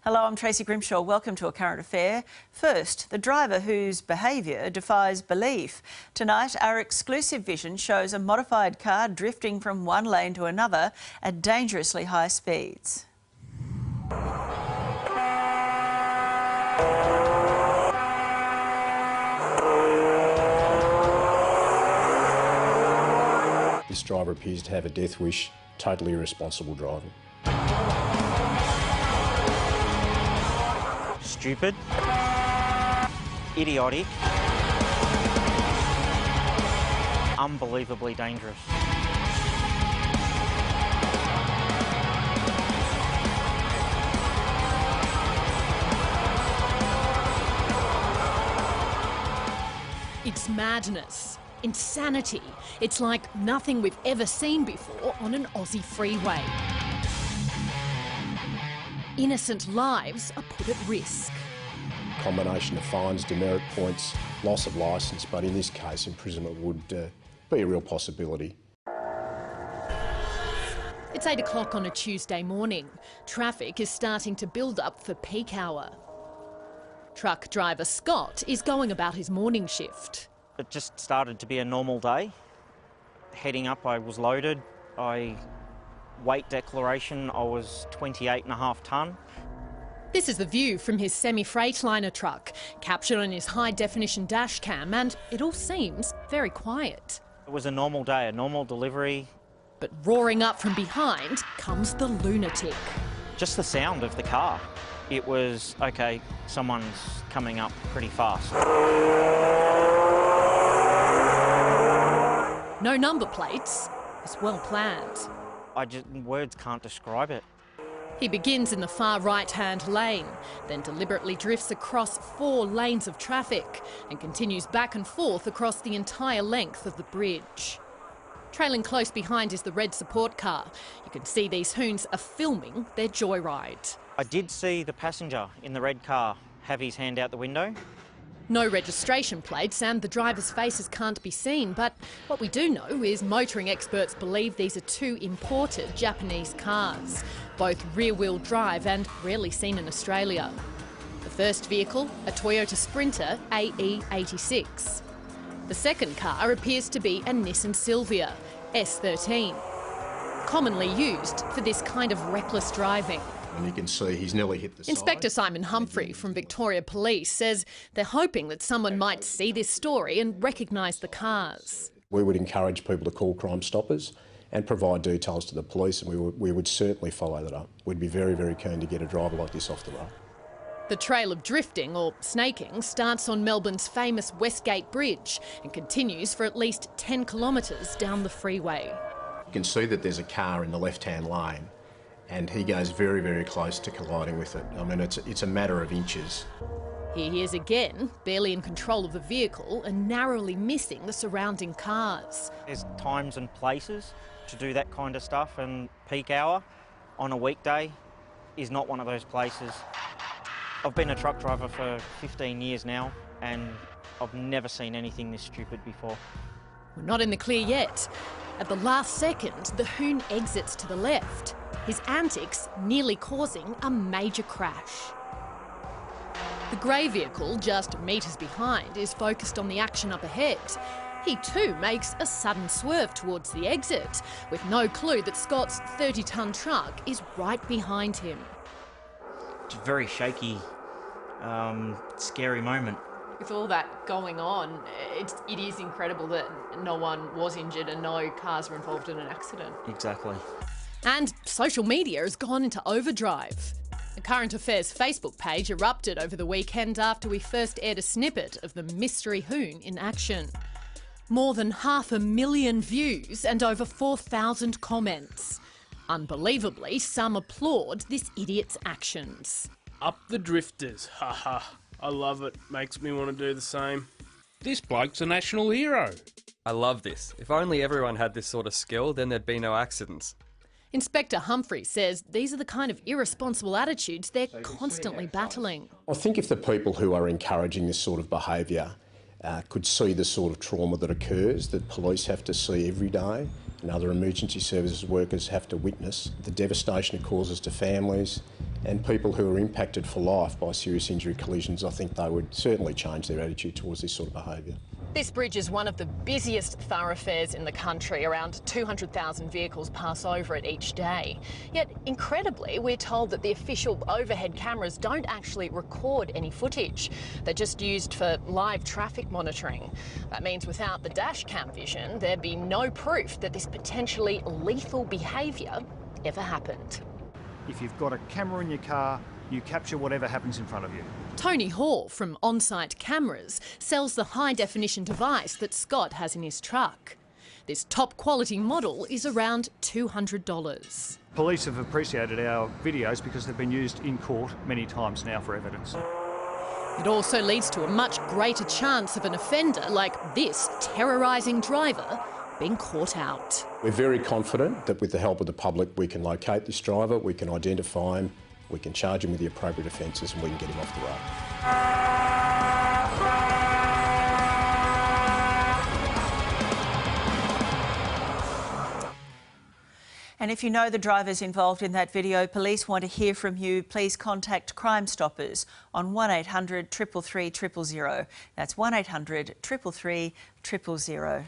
Hello, I'm Tracey Grimshaw. Welcome to A Current Affair. First, the driver whose behaviour defies belief. Tonight, our exclusive vision shows a modified car drifting from one lane to another at dangerously high speeds. This driver appears to have a death wish, totally irresponsible driving. Stupid, idiotic, unbelievably dangerous. It's madness, insanity. It's like nothing we've ever seen before on an Aussie freeway. Innocent lives are put at risk. A combination of fines, demerit points, loss of licence, but in this case imprisonment would be a real possibility. It's 8 o'clock on a Tuesday morning. Traffic is starting to build up for peak hour. Truck driver Scott is going about his morning shift. It just started to be a normal day. Heading up, I was loaded. Weight declaration, I was 28.5 tonne. This is the view from his semi-Freightliner truck, captured on his high-definition dash cam, and it all seems very quiet. It was a normal day, a normal delivery. But roaring up from behind comes the lunatic. Just the sound of the car. It was, okay, someone's coming up pretty fast. No number plates. It's well planned. Words can't describe it. He begins in the far right-hand lane, then deliberately drifts across 4 lanes of traffic and continues back and forth across the entire length of the bridge. Trailing close behind is the red support car. You can see these hoons are filming their joyride. I did see the passenger in the red car have his hand out the window. No registration plates and the driver's faces can't be seen, but what we do know is motoring experts believe these are 2 imported Japanese cars, both rear-wheel drive and rarely seen in Australia. The first vehicle, a Toyota Sprinter AE86. The second car appears to be a Nissan Silvia S13, commonly used for this kind of reckless driving. And you can see he's nearly hit the side. Inspector Simon Humphrey from Victoria Police says they're hoping that someone might see this story and recognise the cars. We would encourage people to call Crime Stoppers and provide details to the police, and we would certainly follow that up. We'd be very, very keen to get a driver like this off the road. The trail of drifting, or snaking, starts on Melbourne's famous Westgate Bridge and continues for at least 10 kilometres down the freeway. You can see that there's a car in the left-hand lane, and he goes very, very close to colliding with it. I mean, it's a matter of inches. Here he is again, barely in control of the vehicle and narrowly missing the surrounding cars. There's times and places to do that kind of stuff, and peak hour on a weekday is not one of those places. I've been a truck driver for 15 years now, and I've never seen anything this stupid before. We're not in the clear yet. At the last second, the hoon exits to the left, his antics nearly causing a major crash. The grey vehicle, just metres behind, is focused on the action up ahead. He too makes a sudden swerve towards the exit, with no clue that Scott's 30-tonne truck is right behind him. It's a very shaky, scary moment. With all that going on, it is incredible that no one was injured and no cars were involved in an accident. Exactly. And social media has gone into overdrive. The Current Affairs Facebook page erupted over the weekend after we first aired a snippet of the mystery hoon in action. More than 500,000 views and over 4,000 comments. Unbelievably, some applaud this idiot's actions. Up the drifters, haha. I love it, makes me want to do the same. This bloke's a national hero. I love this. If only everyone had this sort of skill, then there'd be no accidents. Inspector Humphrey says these are the kind of irresponsible attitudes they're constantly battling. I think if the people who are encouraging this sort of behaviour could see the sort of trauma that occurs, that police have to see every day, and other emergency services workers have to witness the devastation it causes to families and people who are impacted for life by serious injury collisions. I think they would certainly change their attitude towards this sort of behaviour. This bridge is one of the busiest thoroughfares in the country. Around 200,000 vehicles pass over it each day. Yet, incredibly, we're told that the official overhead cameras don't actually record any footage. They're just used for live traffic monitoring. That means without the dash cam vision, there'd be no proof that this potentially lethal behaviour ever happened. If you've got a camera in your car, you capture whatever happens in front of you. Tony Hall from On-Site Cameras sells the high-definition device that Scott has in his truck. This top-quality model is around $200. Police have appreciated our videos because they've been used in court many times now for evidence. It also leads to a much greater chance of an offender like this terrorising driver being caught out. We're very confident that with the help of the public we can locate this driver, we can identify him, we can charge him with the appropriate offences and we can get him off the road. And if you know the drivers involved in that video, police want to hear from you. Please contact Crime Stoppers on 1800 333 000. That's 1800 333 000.